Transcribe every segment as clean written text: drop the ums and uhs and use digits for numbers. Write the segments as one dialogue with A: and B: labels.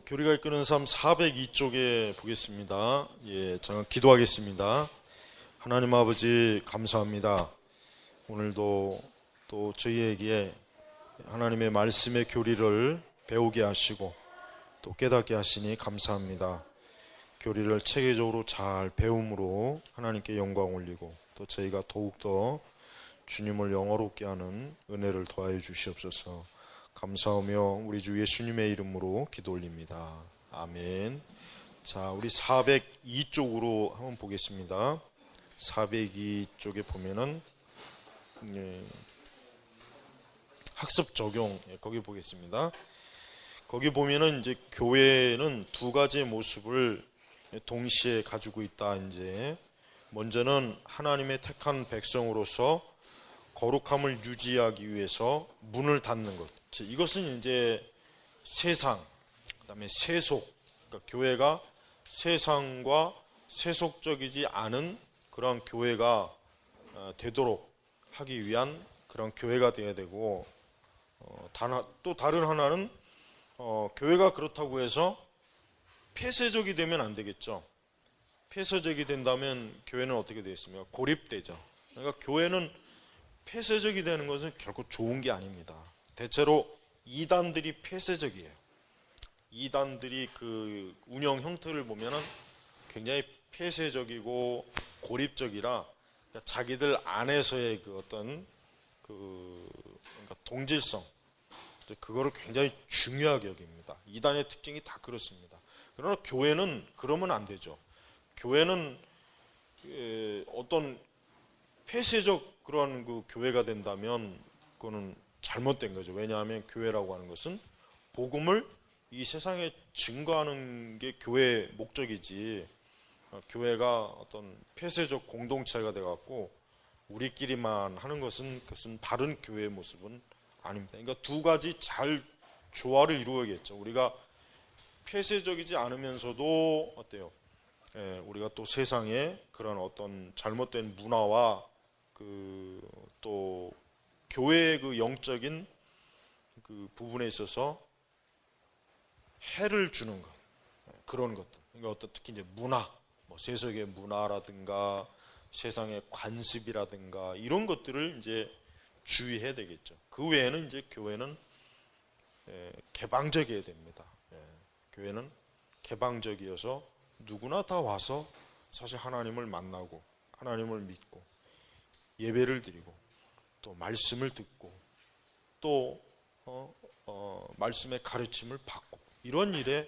A: 교리가 이끄는 삶 402쪽에 보겠습니다. 제가 기도하겠습니다. 하나님 아버지 감사합니다. 오늘도 또 저희에게 하나님의 말씀의 교리를 배우게 하시고 또 깨닫게 하시니 감사합니다. 교리를 체계적으로 잘 배움으로 하나님께 영광 올리고 또 저희가 더욱더 주님을 영화롭게 하는 은혜를 더하여 주시옵소서. 감사하며 우리 주 예수님의 이름으로 기도 올립니다. 아멘. 자, 우리 402쪽으로 한번 보겠습니다. 402쪽에 보면은 학습 적용, 거기 보겠습니다. 거기 보면은 이제 교회는 두 가지의 모습을 동시에 가지고 있다. 이제 먼저는 하나님의 택한 백성으로서 거룩함을 유지하기 위해서 문을 닫는 것. 이것은 이제 세상, 그다음에 세속, 그러니까 교회가 세상과 세속적이지 않은 그런 교회가 되도록 하기 위한 그런 교회가 되어야 되고, 또 다른 하나는 교회가 그렇다고 해서 폐쇄적이 되면 안 되겠죠. 폐쇄적이 된다면 교회는 어떻게 되겠습니까? 고립되죠. 그러니까 교회는 폐쇄적이 되는 것은 결코 좋은 게 아닙니다. 대체로 이단들이 폐쇄적이에요. 이단들이 그 운영 형태를 보면은 굉장히 폐쇄적이고 고립적이라 자기들 안에서의 그 어떤 그러니까 동질성, 그거를 굉장히 중요하게 여깁니다. 이단의 특징이 다 그렇습니다. 그러나 교회는 그러면 안 되죠. 교회는 어떤 폐쇄적 그런 그 교회가 된다면 그거는 잘못된 거죠. 왜냐하면 교회라고 하는 것은 복음을 이 세상에 증거하는 게 교회의 목적이지, 교회가 어떤 폐쇄적 공동체가 돼갖고 우리끼리만 하는 것은 그것은 바른 교회의 모습은 아닙니다. 그러니까 두 가지 잘 조화를 이루어야겠죠. 우리가 폐쇄적이지 않으면서도 어때요? 우리가 또 세상에 그런 어떤 잘못된 문화와 또 교회의 그 영적인 그 부분에 있어서 해를 주는 것, 그런 것들. 그러니까 어떤 특히 이제 문화, 세속의 문화라든가 세상의 관습이라든가 이런 것들을 이제 주의해야 되겠죠. 그 외에는 이제 교회는 개방적이어야 됩니다. 교회는 개방적이어서 누구나 다 와서 사실 하나님을 만나고 하나님을 믿고 예배를 드리고 또 말씀을 듣고 또 말씀의 가르침을 받고 이런 일에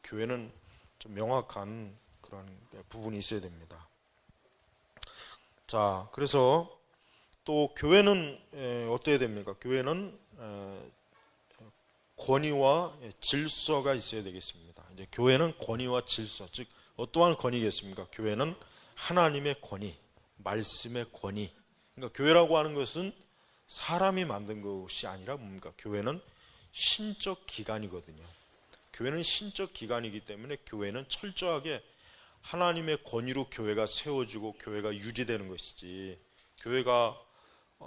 A: 교회는 좀 명확한 그런 부분이 있어야 됩니다. 자, 그래서 또 교회는 어때야 됩니까? 교회는 권위와 질서가 있어야 되겠습니다. 이제 교회는 권위와 질서, 즉 어떠한 권위겠습니까? 교회는 하나님의 권위, 말씀의 권위. 그러니까 교회라고 하는 것은 사람이 만든 것이 아니라 뭡니까? 교회는 신적 기관이거든요. 교회는 신적 기관이기 때문에 교회는 철저하게 하나님의 권위로 교회가 세워지고 교회가 유지되는 것이지, 교회가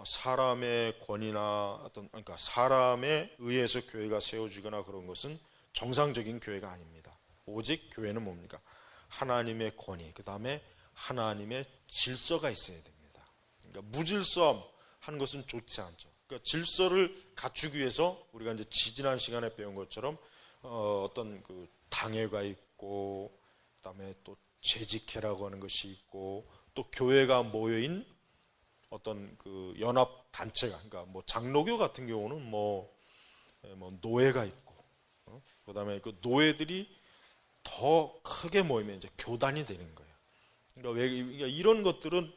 A: 사람의 권위나 그러니까 사람에 의해서 교회가 세워지거나 그런 것은 정상적인 교회가 아닙니다. 오직 교회는 뭡니까? 하나님의 권위, 그 다음에 하나님의 질서가 있어야 됩니다. 그러니까 무질서한 것은 좋지 않죠. 그러니까 질서를 갖추기 위해서 우리가 이제 지난 시간에 배운 것처럼 어떤 그 당회가 있고, 그 다음에 또 재직회라고 하는 것이 있고, 또 교회가 모여인 어떤 그 연합 단체가, 그러니까 장로교 같은 경우는 노회가 있고, 그 다음에 그 노회들이 더 크게 모이면 이제 교단이 되는 거예요. 그러니까 이런 것들은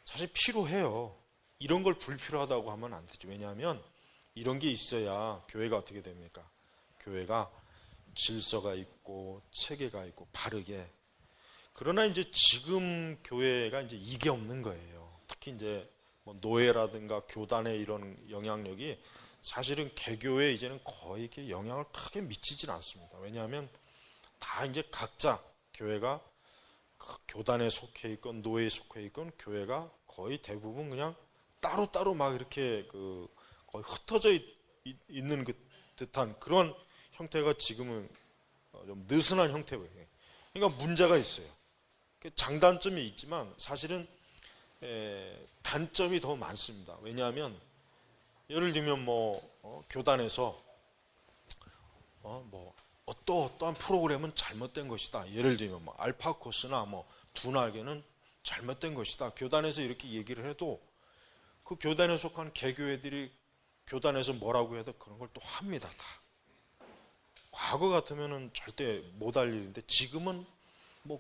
A: 사실 필요해요. 이런 걸 불필요하다고 하면 안 되죠. 왜냐하면 이런 게 있어야 교회가 어떻게 됩니까? 교회가 질서가 있고 체계가 있고 바르게. 그러나 이제 지금 교회가 이제 이게 없는 거예요. 특히 이제 노예라든가 교단의 이런 영향력이 사실은 개교에 이제는 거의 이렇게 영향을 크게 미치진 않습니다. 왜냐하면 다 이제 각자 교회가 교단에 속해 있건 노예에 속해 있건 교회가 거의 대부분 그냥 따로따로 막 이렇게 거의 흩어져 있는 듯한 그런 형태가 지금은 좀 느슨한 형태예요. 그러니까 문제가 있어요. 장단점이 있지만 사실은 단점이 더 많습니다. 왜냐하면 예를 들면 교단에서 어떠한 프로그램은 잘못된 것이다. 예를 들면 알파 코스나 두 날개는 잘못된 것이다. 교단에서 이렇게 얘기를 해도 그 교단에 속한 개교회들이 교단에서 뭐라고 해도 그런 걸 또 합니다. 다. 과거 같으면은 절대 못할 일인데 지금은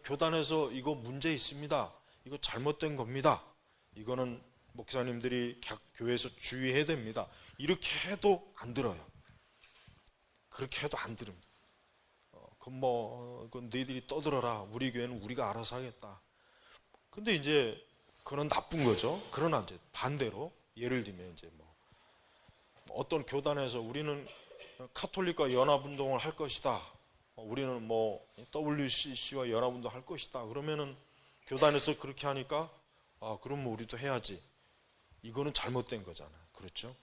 A: 교단에서 이거 문제 있습니다. 이거 잘못된 겁니다. 이거는 목사님들이 교회에서 주의해야 됩니다. 이렇게 해도 안 들어요. 그렇게 해도 안 들습니다. 그건 너희들이 떠들어라. 우리 교회는 우리가 알아서 하겠다. 근데 이제 그건 나쁜 거죠. 그러나 이제 반대로 예를 들면 이제 어떤 교단에서 우리는 카톨릭과 연합운동을 할 것이다. 우리는 WCC와 연합운동 할 것이다. 그러면은 교단에서 그렇게 하니까 그럼 우리도 해야지. 이거는 잘못된 거잖아요. 그렇죠?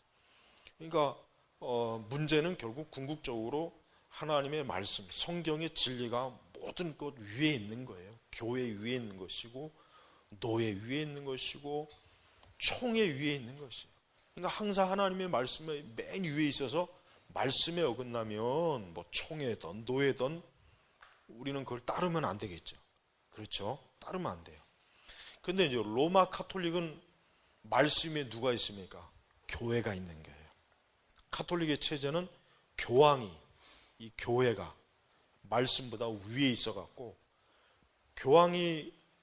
A: 그러니까 문제는 결국 궁극적으로 하나님의 말씀, 성경의 진리가 모든 것 위에 있는 거예요. 교회 위에 있는 것이고 노예 위에 있는 것이고 총회 위에 있는 것이에요. 그러니까 항상 하나님의 말씀의 맨 위에 있어서 말씀에 어긋나면 총회든 노예든 우리는 그걸 따르면 안 되겠죠. 그렇죠? 따르면 안 돼요. 근데 이제 로마 카톨릭은 말씀에 누가 있습니까? 교회가 있는 거예요. 카톨릭의 체제는 교황이 이 교회가 말씀보다 위에 있어 갖고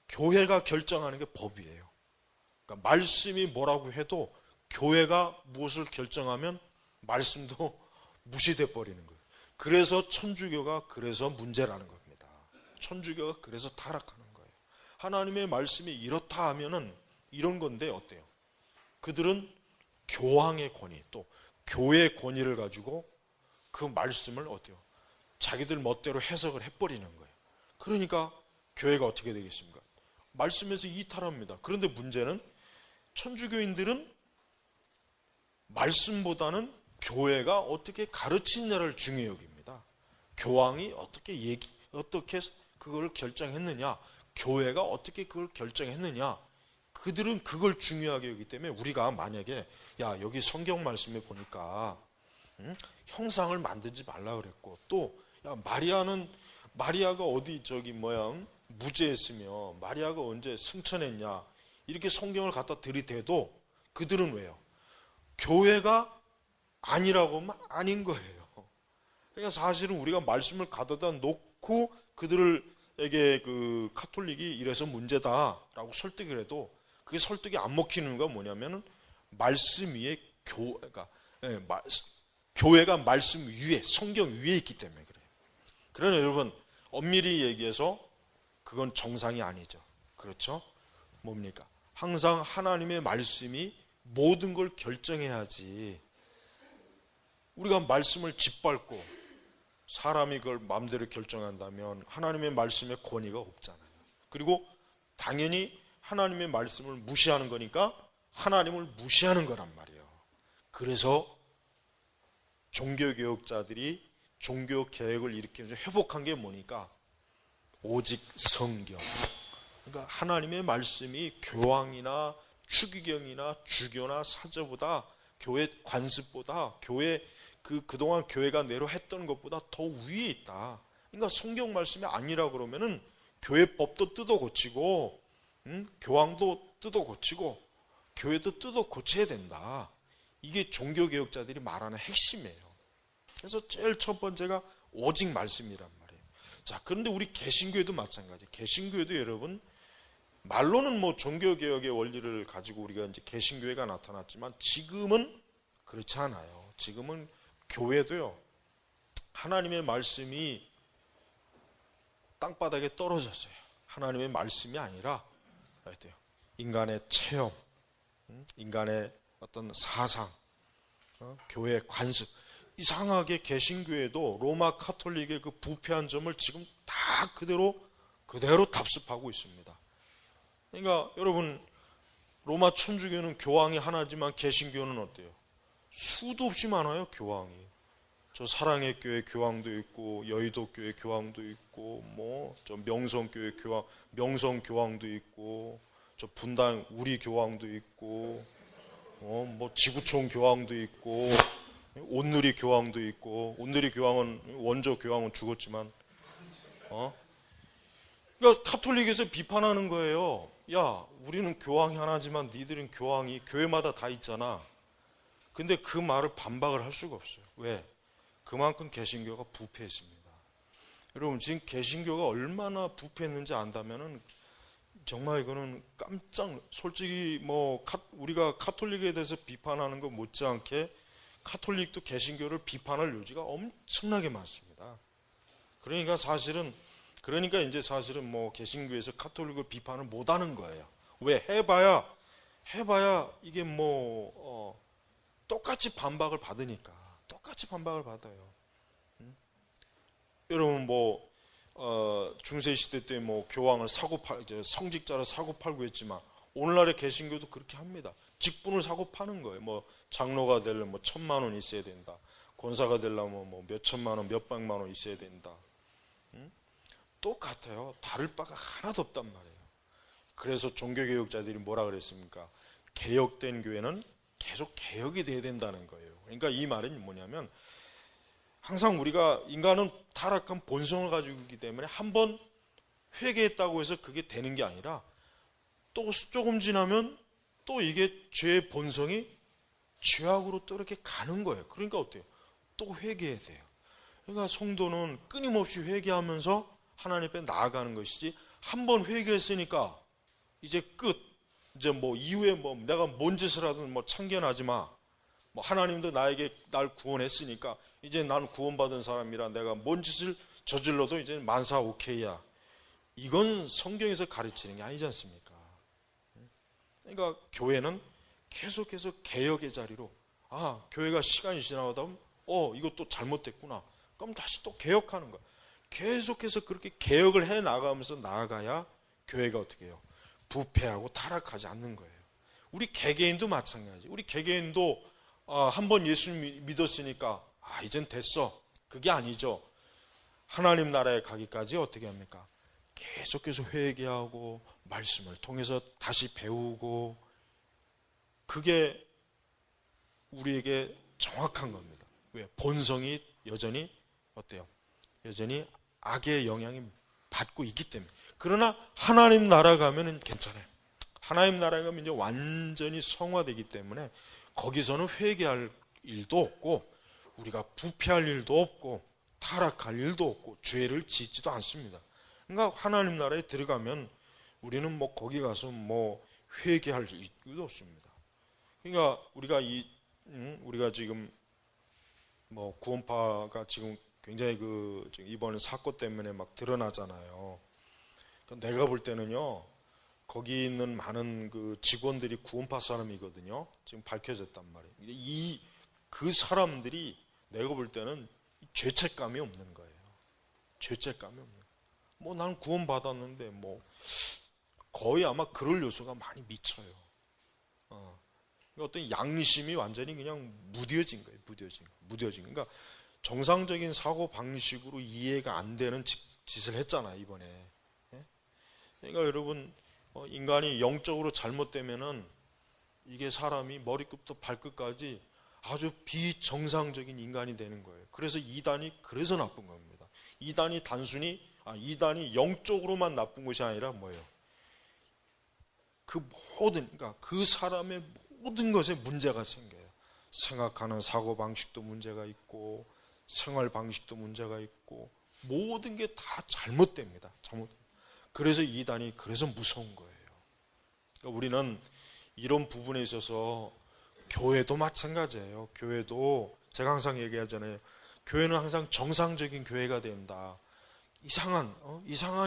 A: 교회가 결정하는 게 법이에요. 그러니까 말씀이 뭐라고 해도 교회가 무엇을 결정하면 말씀도 무시돼 버리는 거예요. 그래서 천주교가 그래서 문제라는 겁니다. 천주교가 그래서 타락하는 거예요. 하나님의 말씀이 이렇다 하면은 이런 건데 어때요? 그들은 교황의 권위 또 교회의 권위를 가지고 그 말씀을 어때요? 자기들 멋대로 해석을 해버리는 거예요. 그러니까 교회가 어떻게 되겠습니까? 말씀에서 이탈합니다. 그런데 문제는 천주교인들은 말씀보다는 교회가 어떻게 가르치느냐를 중요히 여깁니다. 교황이 어떻게 그걸 결정했느냐, 교회가 어떻게 그걸 결정했느냐, 그들은 그걸 중요하게 여기기 때문에 우리가 만약에 여기 성경 말씀에 보니까 형상을 만들지 말라 그랬고 또 마리아가 어디 무죄했으며 마리아가 언제 승천했냐 이렇게 성경을 갖다 들이대도 그들은 왜요? 교회가 아니라고 하면 아닌 거예요. 그러니까 사실은 우리가 말씀을 가져다 놓고 그들에게 그 카톨릭이 이래서 문제다라고 설득을 해도 그게 설득이 안 먹히는 건 뭐냐면은 말씀 위에 교회가 말씀 위에 성경 위에 있기 때문에 그래요. 그러나 여러분 엄밀히 얘기해서 그건 정상이 아니죠. 그렇죠? 뭡니까? 항상 하나님의 말씀이 모든 걸 결정해야지. 우리가 말씀을 짓밟고 사람이 그걸 마음대로 결정한다면 하나님의 말씀에 권위가 없잖아요. 그리고 당연히 하나님의 말씀을 무시하는 거니까 하나님을 무시하는 거란 말이에요. 그래서 종교개혁자들이 종교개혁을 일으키면서 회복한 게 뭐니까 오직 성경. 그러니까 하나님의 말씀이 교황이나 추기경이나 주교나 사저보다 교회 관습보다 교회 그동안 교회가 내로 했던 것보다 더 위에 있다. 그러니까 성경 말씀이 아니라 그러면은 교회법도 뜯어 고치고 교황도 뜯어 고치고 교회도 뜯어 고쳐야 된다. 이게 종교개혁자들이 말하는 핵심이에요. 그래서 제일 첫 번째가 오직 말씀이란 말이에요. 자, 그런데 우리 개신교회도 마찬가지예요. 개신교회도 여러분 말로는 종교개혁의 원리를 가지고 우리가 이제 개신교회가 나타났지만 지금은 그렇지 않아요. 지금은 교회도요. 하나님의 말씀이 땅바닥에 떨어졌어요. 하나님의 말씀이 아니라 어때요? 인간의 체험, 인간의 어떤 사상, 교회의 관습. 이상하게 개신교회도 로마 카톨릭의 그 부패한 점을 지금 다 그대로 답습하고 있습니다. 그러니까 여러분 로마 천주교는 교황이 하나지만 개신교는 어때요? 수도 없이 많아요. 교황이. 저 사랑의 교회 교황도 있고, 여의도 교회 교황도 있고, 뭐 저 명성교회 교황, 명성 교황도 있고, 저 분당 우리 교황도 있고, 뭐 지구촌 교황도 있고, 온누리 교황도 있고. 온누리 교황은 원조 교황은 죽었지만, 그러니까 카톨릭에서 비판하는 거예요. 야, 우리는 교황이 하나지만 니들은 교황이 교회마다 다 있잖아. 근데 그 말을 반박을 할 수가 없어요. 왜? 그만큼 개신교가 부패했습니다. 여러분, 지금 개신교가 얼마나 부패했는지 안다면은 정말 이거는 솔직히 뭐 우리가 카톨릭에 대해서 비판하는 것 못지않게 카톨릭도 개신교를 비판할 요지가 엄청나게 많습니다. 그러니까 이제 사실은 뭐 개신교에서 카톨릭을 비판을 못하는 거예요. 왜? 해봐야 이게 뭐 똑같이 반박을 받으니까. 똑같이 반박을 받아요. 여러분 뭐 중세 시대 때 뭐 교황을 성직자를 사고 팔고 했지만 오늘날의 개신교도 그렇게 합니다. 직분을 사고 파는 거예요. 뭐 장로가 되려면 뭐 1,000만 원 있어야 된다. 권사가 되려면 뭐 몇 천만 원, 몇 백만 원 있어야 된다. 똑같아요. 다를 바가 하나도 없단 말이에요. 그래서 종교개혁자들이 뭐라 그랬습니까? 개혁된 교회는 계속 개혁이 돼야 된다는 거예요. 그러니까 이 말은 뭐냐면 항상 우리가 인간은 타락한 본성을 가지고 있기 때문에 한번 회개했다고 해서 그게 되는 게 아니라 또 조금 지나면 또 이게 죄의 본성이 죄악으로 또 이렇게 가는 거예요. 그러니까 어때요? 또 회개해야 돼요. 그러니까 성도는 끊임없이 회개하면서 하나님 앞에 나아가는 것이지, 한번 회개했으니까 이제 끝. 이제 뭐 이후에 뭐 내가 뭔 짓을 하든 뭐 참견하지 마. 뭐 하나님도 날 구원했으니까 이제 난 구원받은 사람이라 내가 뭔 짓을 저질러도 이제 만사 오케이야. 이건 성경에서 가르치는 게 아니지 않습니까? 그러니까 교회는 계속해서 개혁의 자리로, 교회가 시간이 지나다 보면 이것도 잘못됐구나. 그럼 다시 또 개혁하는 거야. 계속해서 그렇게 개혁을 해 나가면서 나아가야 교회가 어떻게 해요? 부패하고 타락하지 않는 거예요. 우리 개개인도 마찬가지. 우리 개개인도 한번 예수 믿었으니까 이젠 됐어. 그게 아니죠. 하나님 나라에 가기까지 어떻게 합니까? 계속해서 회개하고 말씀을 통해서 다시 배우고, 그게 우리에게 정확한 겁니다. 왜? 본성이 여전히 어때요? 여전히 악의 영향이 받고 있기 때문에. 그러나 하나님 나라 가면은 괜찮아요. 하나님 나라 가면 이제 완전히 성화되기 때문에 거기서는 회개할 일도 없고, 우리가 부패할 일도 없고, 타락할 일도 없고, 죄를 짓지도 않습니다. 그러니까 하나님 나라에 들어가면 우리는 뭐 거기 가서 뭐 회개할 일도 없습니다. 그러니까 우리가 지금 뭐 구원파가 지금 굉장히 이번 사건 때문에 막 드러나잖아요. 내가 볼 때는요, 거기 있는 많은 그 직원들이 구원파 사람이거든요. 지금 밝혀졌단 말이에요. 그 사람들이 내가 볼 때는 죄책감이 없는 거예요. 죄책감이 없는 거예요. 뭐 나는 구원받았는데 뭐 거의 아마 그럴 요소가 많이 미쳐요. 어떤 양심이 완전히 그냥 무뎌진 거예요. 무뎌진. 그러니까 정상적인 사고 방식으로 이해가 안 되는 짓을 했잖아요, 이번에. 그러니까 여러분, 인간이 영적으로 잘못되면은 이게 사람이 머리끝부터 발끝까지 아주 비정상적인 인간이 되는 거예요. 그래서 이단이 그래서 나쁜 겁니다. 이단이 영적으로만 나쁜 것이 아니라 뭐예요? 그러니까 그 사람의 모든 것에 문제가 생겨요. 생각하는 사고 방식도 문제가 있고, 생활 방식도 문제가 있고, 모든 게 다 잘못됩니다. 그래서 이단이 그래서 무서운 거예요. 그러니까 우리는 이런 부분에 있어서 교회도 마찬가지예요. 교회도 제가 항상 얘기하잖아요. 교회는 항상 정상적인 교회가 된다. 이상한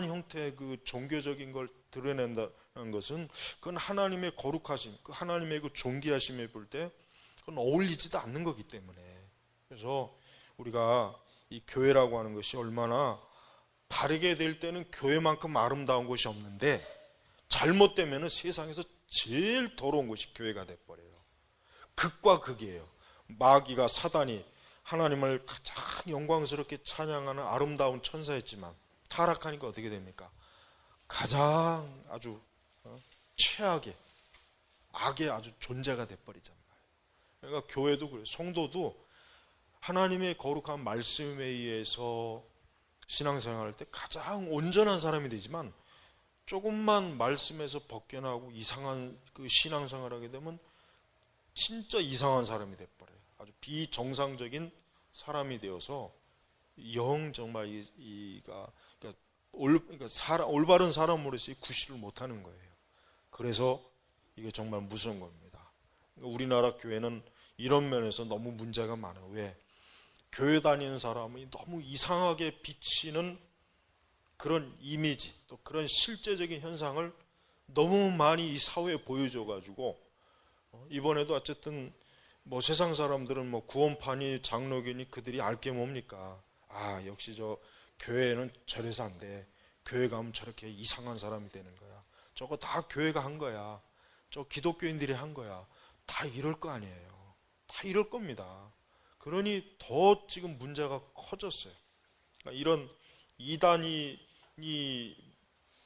A: 형태의 그 종교적인 걸 드러낸다는 것은 그건 하나님의 거룩하심, 그 하나님의 그 존귀하심에 볼 때 그건 어울리지도 않는 거기 때문에. 그래서 우리가 이 교회라고 하는 것이 얼마나 바르게 될 때는 교회만큼 아름다운 곳이 없는데, 잘못되면 세상에서 제일 더러운 곳이 교회가 돼버려요. 극과 극이에요. 마귀가, 사단이 하나님을 가장 영광스럽게 찬양하는 아름다운 천사였지만 타락하니까 어떻게 됩니까? 가장 아주 최악의 악의 아주 존재가 돼버리잖아요. 그러니까 교회도 그래요. 성도도 하나님의 거룩한 말씀에 의해서 신앙생활할 때 가장 온전한 사람이 되지만 조금만 말씀에서 벗겨나고 이상한 그 신앙생활을 하게 되면 진짜 이상한 사람이 돼버려요. 아주 비정상적인 사람이 되어서 영 정말 그러니까 올바른 사람으로서 구실을 못하는 거예요. 그래서 이게 정말 무서운 겁니다. 그러니까 우리나라 교회는 이런 면에서 너무 문제가 많아요. 왜? 교회 다니는 사람이 너무 이상하게 비치는 그런 이미지, 또 그런 실제적인 현상을 너무 많이 이 사회에 보여줘가지고 이번에도 어쨌든 뭐 세상 사람들은 뭐 구원파니 장로교니 그들이 알 게 뭡니까? 아, 역시 저 교회는 저래서 안 돼. 교회 가면 저렇게 이상한 사람이 되는 거야. 저거 다 교회가 한 거야. 저 기독교인들이 한 거야. 다 이럴 거 아니에요. 다 이럴 겁니다. 그러니 더 지금 문제가 커졌어요. 그러니까 이런 이단이 이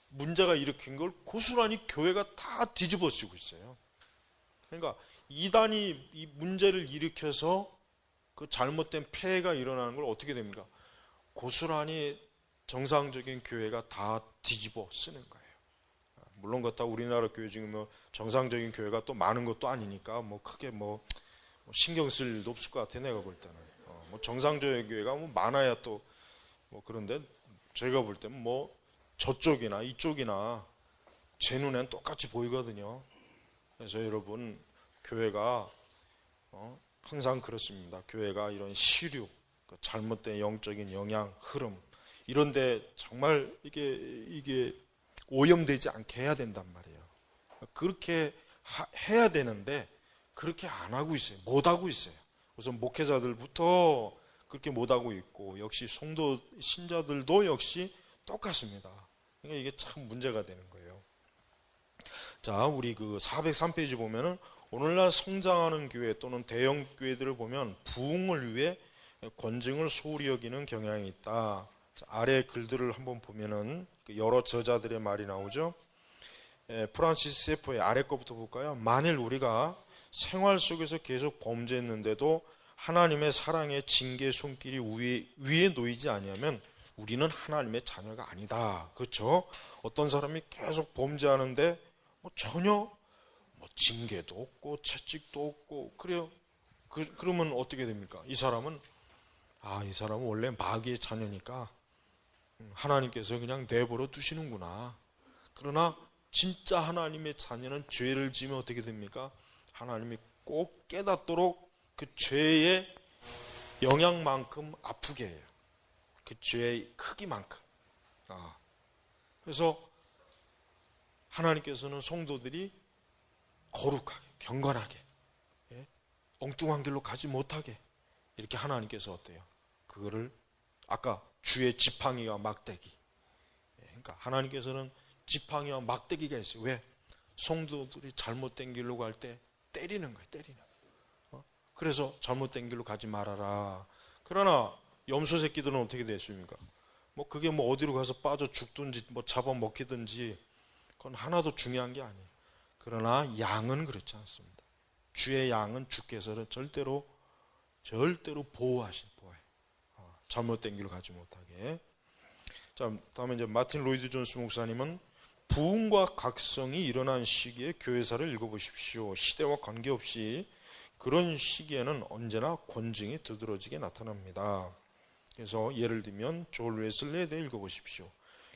A: 문제가 일으킨 걸 고스란히 교회가 다 뒤집어쓰고 있어요. 그러니까 이단이 이 문제를 일으켜서 그 잘못된 폐해가 일어나는 걸 어떻게 됩니까? 고스란히 정상적인 교회가 다 뒤집어 쓰는 거예요. 물론 그렇다고 우리나라 교회 중에 뭐 정상적인 교회가 또 많은 것도 아니니까 뭐 크게 뭐 신경 쓸 일도 없을 것 같아, 내가 볼 때는. 뭐 정상적인 교회가 뭐 많아야 또 뭐 그런데 제가 볼 때는 뭐 저쪽이나 이쪽이나 제 눈엔 똑같이 보이거든요. 그래서 여러분, 교회가 항상 그렇습니다. 교회가 이런 시류, 잘못된 영적인 영향, 흐름 이런데 정말 이게 오염되지 않게 해야 된단 말이에요. 그렇게 해야 되는데 그렇게 안 하고 있어요. 못 하고 있어요. 우선 목회자들부터 그렇게 못 하고 있고 역시 성도 신자들도 역시 똑같습니다. 그러니까 이게 참 문제가 되는 거예요. 자, 우리 그 403페이지 보면은 오늘날 성장하는 교회 또는 대형 교회들을 보면 부흥을 위해 권징을 소홀히 여기는 경향이 있다. 자, 아래 글들을 한번 보면은 여러 저자들의 말이 나오죠. 프란시스 세포의 아래 거부터 볼까요? 만일 우리가 생활 속에서 계속 범죄했는데도 하나님의 사랑의 징계 손길이 위에 놓이지 아니하면 우리는 하나님의 자녀가 아니다. 그렇죠? 어떤 사람이 계속 범죄하는데 전혀 징계도 없고 채찍도 없고 그래요. 그러면 어떻게 됩니까? 이 사람은 원래 마귀의 자녀니까 하나님께서 그냥 내버려 두시는구나. 그러나 진짜 하나님의 자녀는 죄를 지으면 어떻게 됩니까? 하나님이 꼭 깨닫도록 그 죄의 영향만큼 아프게 해요. 그 죄의 크기만큼. 그래서 하나님께서는 성도들이 거룩하게, 경건하게, 엉뚱한 길로 가지 못하게 이렇게 하나님께서 어때요? 그거를 아까 주의 지팡이와 막대기. 그러니까 하나님께서는 지팡이와 막대기가 있어요. 왜? 성도들이 잘못된 길로 갈 때 때리는 거예요. 때리는 거예요. 그래서 잘못된 길로 가지 말아라. 그러나 염소 새끼들은 어떻게 됐습니까? 그게 어디로 가서 빠져 죽든지 잡아먹히든지 그건 하나도 중요한 게 아니에요. 그러나 양은 그렇지 않습니다. 주의 양은 주께서는 절대로 보호해요. 잘못된 길로 가지 못하게. 자, 다음에 이제 마틴 로이드 존스 목사님은 부흥과 각성이 일어난 시기에 교회사를 읽어보십시오. 시대와 관계없이 그런 시기에는 언제나 권징이 두드러지게 나타납니다. 그래서 예를 들면 조엘 웨슬리에 대해 읽어보십시오.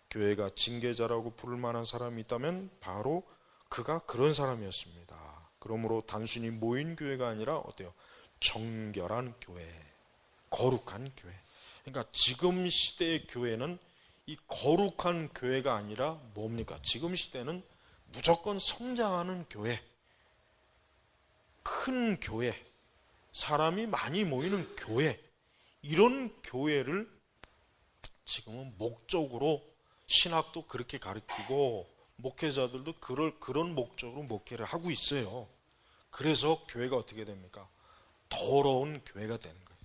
A: 교회가 징계자라고 부를 만한 사람이 있다면 바로 그가 그런 사람이었습니다. 그러므로 단순히 모인 교회가 아니라 어때요? 정결한 교회, 거룩한 교회. 그러니까 지금 시대의 교회는 이 거룩한 교회가 아니라 뭡니까? 지금 시대는 무조건 성장하는 교회, 큰 교회, 사람이 많이 모이는 교회, 이런 교회를 지금은 목적으로 신학도 그렇게 가르치고 목회자들도 그런 목적으로 목회를 하고 있어요. 그래서 교회가 어떻게 됩니까? 더러운 교회가 되는 거예요.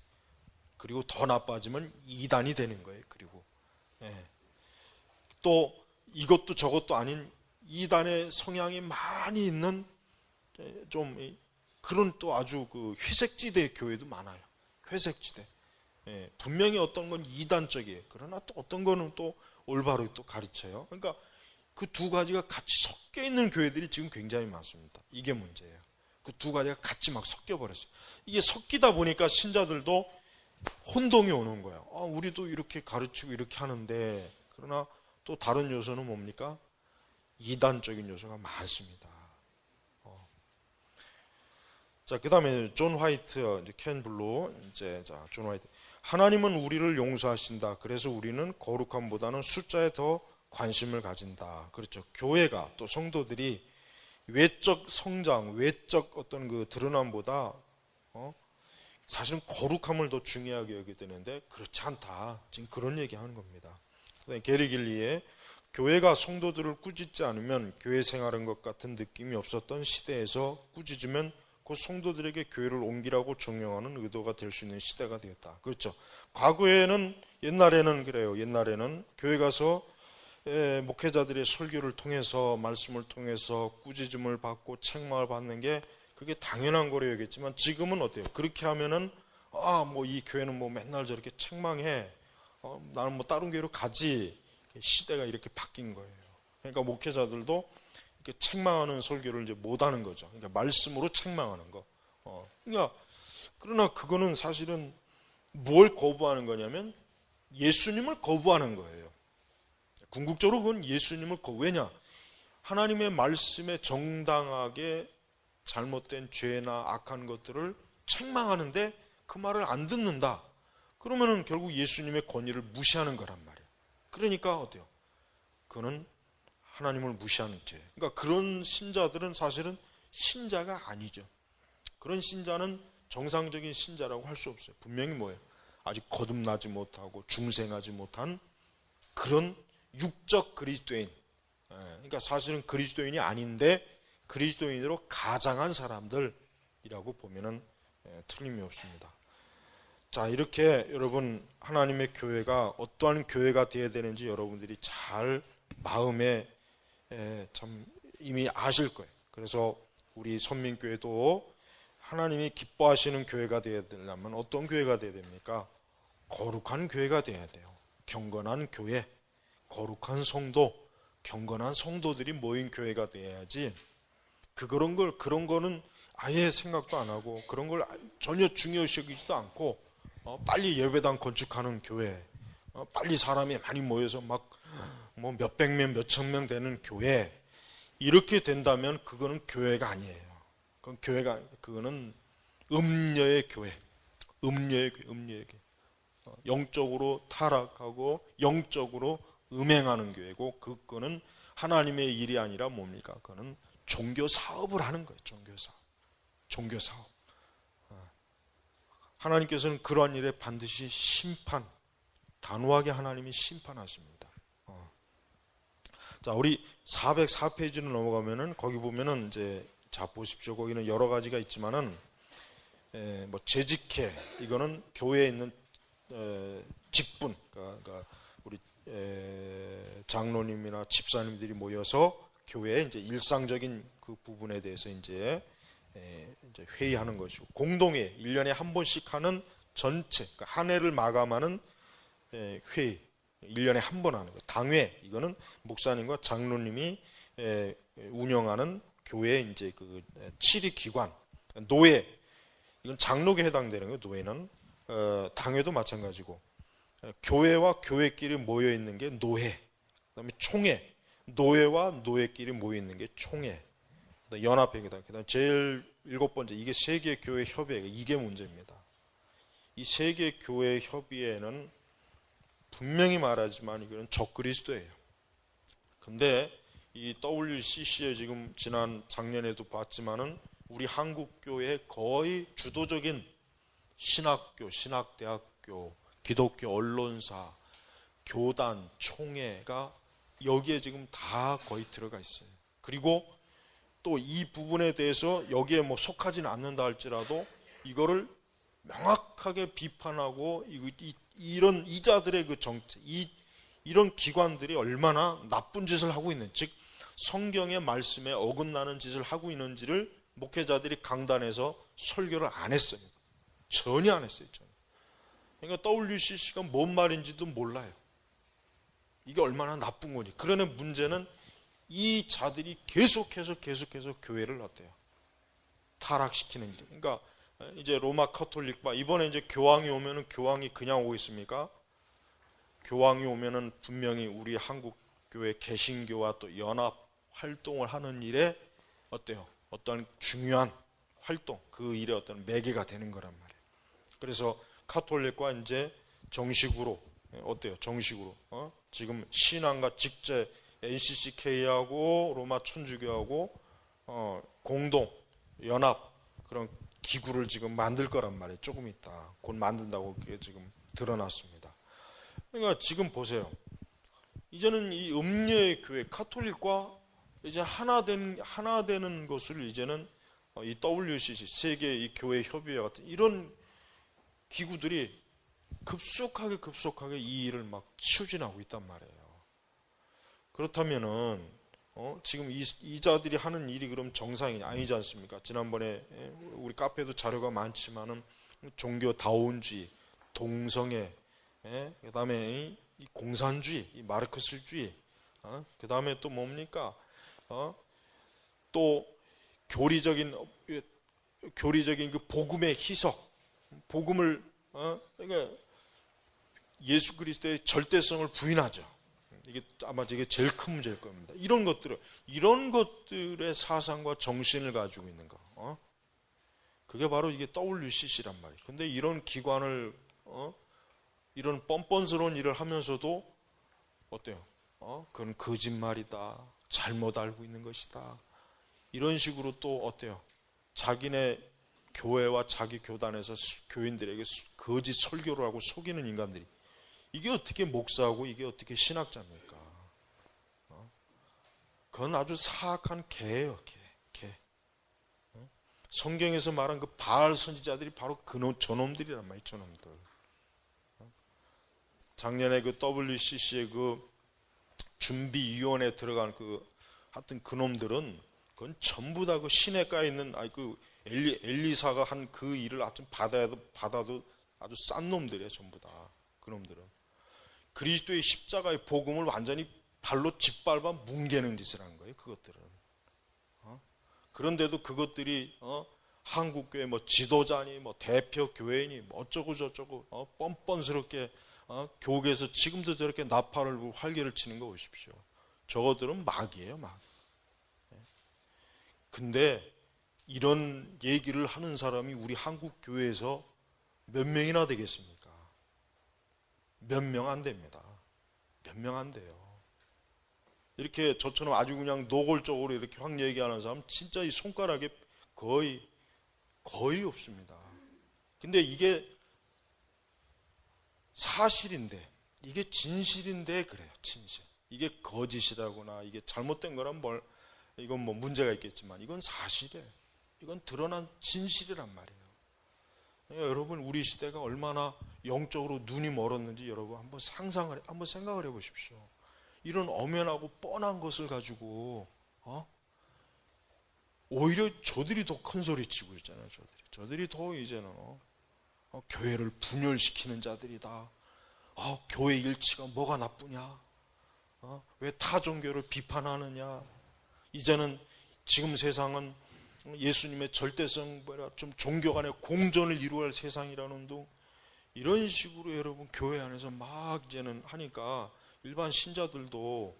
A: 그리고 더 나빠지면 이단이 되는 거예요. 그리고 또 이것도 저것도 아닌 이단의 성향이 많이 있는 좀 그런 또 아주 그 회색지대 교회도 많아요. 회색지대. 분명히 어떤 건 이단적이에요. 그러나 또 어떤 거는 또 올바로 또 가르쳐요. 그러니까 그 두 가지가 같이 섞여 있는 교회들이 지금 굉장히 많습니다. 이게 문제예요. 그 두 가지가 같이 막 섞여 버렸어요. 이게 섞이다 보니까 신자들도 혼동이 오는 거예요. 우리도 이렇게 가르치고 이렇게 하는데, 그러나 또 다른 요소는 뭡니까? 이단적인 요소가 많습니다. 자, 그 다음에 존 화이트, 이제 켄 블루, 존 화이트. 하나님은 우리를 용서하신다. 그래서 우리는 거룩함보다는 숫자에 더 관심을 가진다. 그렇죠. 교회가 또 성도들이 외적 성장, 외적 어떤 그 드러남보다 사실은 거룩함을 더 중요하게 여기게 되는데 그렇지 않다. 지금 그런 얘기하는 겁니다. 게리 길리의 교회가 성도들을 꾸짖지 않으면 교회 생활한 것 같은 느낌이 없었던 시대에서 꾸짖으면 그 성도들에게 교회를 옮기라고 종용하는 의도가 될 수 있는 시대가 되었다. 그렇죠. 과거에는 옛날에는 그래요. 옛날에는 교회 가서 목회자들의 설교를 통해서 말씀을 통해서 꾸짖음을 받고 책망을 받는 게 그게 당연한 거로 여겼지만 지금은 어때요? 그렇게 하면은 뭐 이 교회는 뭐 맨날 저렇게 책망해. 나는 뭐 다른 교회로 가지. 시대가 이렇게 바뀐 거예요. 그러니까 목회자들도 이렇게 책망하는 설교를 이제 못 하는 거죠. 그러니까 말씀으로 책망하는 거. 그러니까 그러나 그거는 사실은 뭘 거부하는 거냐면 예수님을 거부하는 거예요. 궁극적으로 그건 예수님을 왜냐? 하나님의 말씀에 정당하게 잘못된 죄나 악한 것들을 책망하는데 그 말을 안 듣는다. 그러면은 결국 예수님의 권위를 무시하는 거란 말이에요. 그러니까 어때요? 그거는 하나님을 무시하는 죄. 그러니까 그런 신자들은 사실은 신자가 아니죠. 그런 신자는 정상적인 신자라고 할 수 없어요. 분명히 뭐예요? 아직 거듭나지 못하고 중생하지 못한 그런 육적 그리스도인. 그러니까 사실은 그리스도인이 아닌데 그리스도인으로 가장한 사람들이라고 보면은 틀림이 없습니다. 자, 이렇게 여러분 하나님의 교회가 어떠한 교회가 되어야 되는지 여러분들이 잘 마음에 참 이미 아실 거예요. 그래서 우리 선민교회도 하나님이 기뻐하시는 교회가 되어야 되려면 어떤 교회가 되어야 됩니까? 거룩한 교회가 되어야 돼요. 경건한 교회, 거룩한 성도, 경건한 성도들이 모인 교회가 되어야지 그런 거는 아예 생각도 안 하고 그런 걸 전혀 중요시 여기지도 않고 빨리 예배당 건축하는 교회, 빨리 사람이 많이 모여서 막 뭐 몇백 명, 몇천 명 되는 교회, 이렇게 된다면 그거는 교회가 아니에요. 그건 교회가 그거는 음녀의 교회, 음녀의 교회. 영적으로 타락하고 영적으로 음행하는 교회고 그거는 하나님의 일이 아니라 뭡니까? 그거는 종교 사업을 하는 거예요. 종교 사업. 하나님께서는 그러한 일에 반드시 단호하게 하나님이 심판하십니다. 자, 우리 404페이지로 넘어가면은 거기 보면은 자 보십시오. 거기는 여러 가지가 있지만은 뭐 재직회 이거는 교회에 있는 직분, 그러니까 우리 장로님이나 집사님들이 모여서 교회의 이제 일상적인 그 부분에 대해서 이제 회의하는 것이고, 공동회 1년에 한 번씩 하는 전체, 그러니까 한 해를 마감하는 회의 1년에 한 번 하는 거. 당회 이거는 목사님과 장로님이 운영하는 교회 이제 그 치리 기관. 노회 이건 장로에 해당되는 거예요. 노회는 당회도 마찬가지고 교회와 교회끼리 모여 있는 게 노회. 그다음에 총회. 노회와 노회끼리 모여 있는 게 총회. 연합회기다. 그다음 제일 7번째 이게 세계 교회 협의회. 이게 문제입니다. 이 세계 교회 협의회는 분명히 말하지만 이거는 적그리스도예요. 근데 이 WCC에 지금 작년에도 봤지만은 우리 한국 교회의 거의 주도적인 신학교, 신학대학교, 기독교 언론사, 교단, 총회가 여기에 지금 다 거의 들어가 있어요. 그리고 또 이 부분에 대해서 여기에 뭐 속하지는 않는다 할지라도 이거를 심각하게 비판하고 이런 이자들의 그 정책, 이런 기관들이 얼마나 나쁜 짓을 하고 있는, 즉 성경의 말씀에 어긋나는 짓을 하고 있는지를 목회자들이 강단에서 설교를 안 했습니다. 전혀 안 했어요. 전혀. 그러니까 WCC가 뭔 말인지도 몰라요. 이게 얼마나 나쁜 거지. 그러나 문제는 이 자들이 계속해서 교회를 어때요? 타락시키는 일. 그러니까 이제 로마 카톨릭과 이번에 이제 교황이 오면은 교황이 그냥 오겠습니까? 교황이 오면은 분명히 우리 한국 교회 개신교와 또 연합 활동을 하는 일에 어때요? 어떤 중요한 활동, 그 일에 어떤 매개가 되는 거란 말이에요. 그래서 카톨릭과 이제 정식으로 어때요? 정식으로 지금 신앙과 직제 NCCK하고 로마 천주교하고 공동 연합 그런 기구를 지금 만들 거란 말이에요. 조금 있다. 곧 만든다고 그게 지금 드러났습니다. 그러니까 지금 보세요. 이제는 이 음녀의 교회 카톨릭과 이제 하나 되는 것을 이제는 이 WCC 세계 이 교회 협의회 같은 이런 기구들이 급속하게 이 일을 막 추진하고 있단 말이에요. 그렇다면은 지금 이 자들이 하는 일이 그럼 정상이 아니지 않습니까? 지난번에 우리 카페도 자료가 많지만은 종교다운주의, 동성애, 그다음에 이 공산주의, 이 마르크스주의, 그다음에 또 뭡니까? 또 교리적인 그 복음의 희석, 복음을 그러니까 예수 그리스도의 절대성을 부인하죠. 이게 아마 이게 제일 큰 문제일 겁니다. 이런 것들의 사상과 정신을 가지고 있는 거, 그게 바로 이게 WCC란 말이에요. 근데 이런 기관을 이런 뻔뻔스러운 일을 하면서도 어때요? 그건 거짓말이다, 잘못 알고 있는 것이다. 이런 식으로 또 어때요? 자기네 교회와 자기 교단에서 교인들에게 거짓 설교를 하고 속이는 인간들이, 이게 어떻게 목사하고 이게 어떻게 신학자입니까? 그건 아주 사악한 개예요, 개. 성경에서 말한 그 바알 선지자들이 바로 저놈들이란 말이에요, 저놈들. 작년에 그 WCC의 그 준비위원회에 들어간 하여튼 그놈들은 그건 전부 다 그 시내가에 있는 그 엘리사가 한 그 일을 하여튼 받아도 아주 싼 놈들이에요, 전부 다. 그놈들은 그리스도의 십자가의 복음을 완전히 발로 짓밟아 뭉개는 짓을 한 거예요, 그것들은. 그런데도 그것들이 한국교회 뭐 지도자니 뭐 대표 교회니 뭐 어쩌고 저쩌고 뻔뻔스럽게 교계에서 지금도 저렇게 나팔을 불고 활개를 치는 거 보십시오. 저것들은 막이에요, 막. 근데 이런 얘기를 하는 사람이 우리 한국 교회에서 몇 명이나 되겠습니까? 몇 명 안 됩니다. 몇 명 안 돼요. 이렇게 저처럼 아주 그냥 노골적으로 이렇게 확 얘기하는 사람 진짜 이 손가락에 거의 없습니다. 근데 이게 사실인데, 이게 진실인데 그래요, 진실. 이게 거짓이라거나 이게 잘못된 거란 이건 뭐 문제가 있겠지만 이건 사실이에요. 이건 드러난 진실이란 말이에요. 그러니까 여러분, 우리 시대가 얼마나 영적으로 눈이 멀었는지 여러분 한번 생각을 해보십시오. 이런 엄연하고 뻔한 것을 가지고 오히려 저들이 더 큰 소리 치고 있잖아요. 저들이 더 이제는 교회를 분열시키는 자들이다. 교회 일치가 뭐가 나쁘냐? 왜 타 종교를 비판하느냐? 이제는 지금 세상은 예수님의 절대성, 좀 종교 간의 공존을 이루어야 할 세상이라는 둥, 이런 식으로 여러분 교회 안에서 막 이제는 하니까 일반 신자들도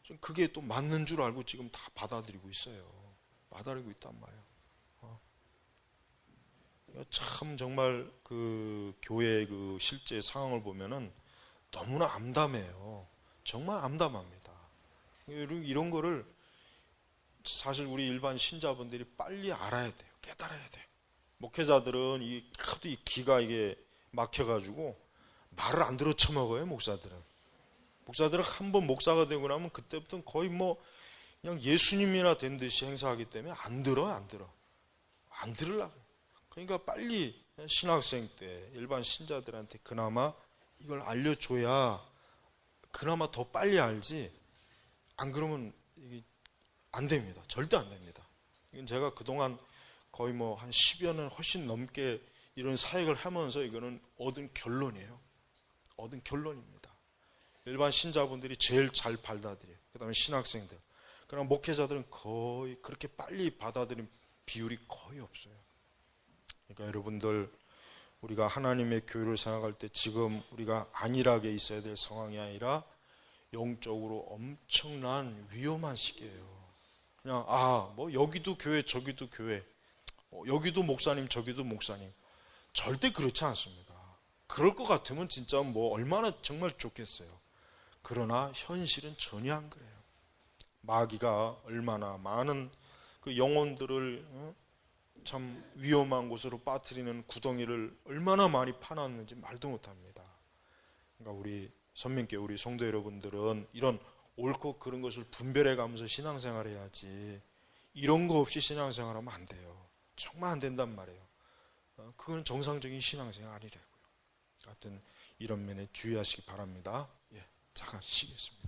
A: 좀 그게 또 맞는 줄 알고 지금 다 받아들이고 있어요. 받아들이고 있단 말이에요. 참 정말 그 교회의 그 실제 상황을 보면은 너무나 암담해요. 정말 암담합니다. 이런 거를 사실 우리 일반 신자분들이 빨리 알아야 돼요. 깨달아야 돼요. 목회자들은 이 기가 이게 막혀가지고 말을 안 들어 처먹어요. 목사들은 한번 목사가 되고 나면 그때부터 거의 뭐 그냥 예수님이나 된 듯이 행사하기 때문에 안 들으려고. 그러니까 빨리 신학생 때 일반 신자들한테 그나마 이걸 알려줘야 그나마 더 빨리 알지, 안 그러면 이게 안 됩니다. 절대 안 됩니다. 이건 제가 그동안 거의 뭐 한 10여 년 훨씬 넘게 이런 사역을 하면서 이거는 얻은 결론이에요. 얻은 결론입니다. 일반 신자분들이 제일 잘 받아들여요. 그 다음에 신학생들. 그러나 목회자들은 거의 그렇게 빨리 받아들인 비율이 거의 없어요. 그러니까 여러분들, 우리가 하나님의 교회를 생각할 때 지금 우리가 안일하게 있어야 될 상황이 아니라 영적으로 엄청난 위험한 시기예요. 그냥 뭐 여기도 교회 저기도 교회, 여기도 목사님 저기도 목사님, 절대 그렇지 않습니다. 그럴 것 같으면 진짜 뭐 얼마나 정말 좋겠어요. 그러나 현실은 전혀 안 그래요. 마귀가 얼마나 많은 그 영혼들을 참 위험한 곳으로 빠뜨리는 구덩이를 얼마나 많이 파놨는지 말도 못합니다. 그러니까 우리 선민교회 우리 성도 여러분들은 이런 옳고 그른 것을 분별해 가면서 신앙생활 해야지, 이런 거 없이 신앙생활하면 안 돼요. 정말 안 된단 말이에요. 그건 정상적인 신앙생활 아니라고요. 하여튼 이런 면에 주의하시기 바랍니다. 잠깐 쉬겠습니다.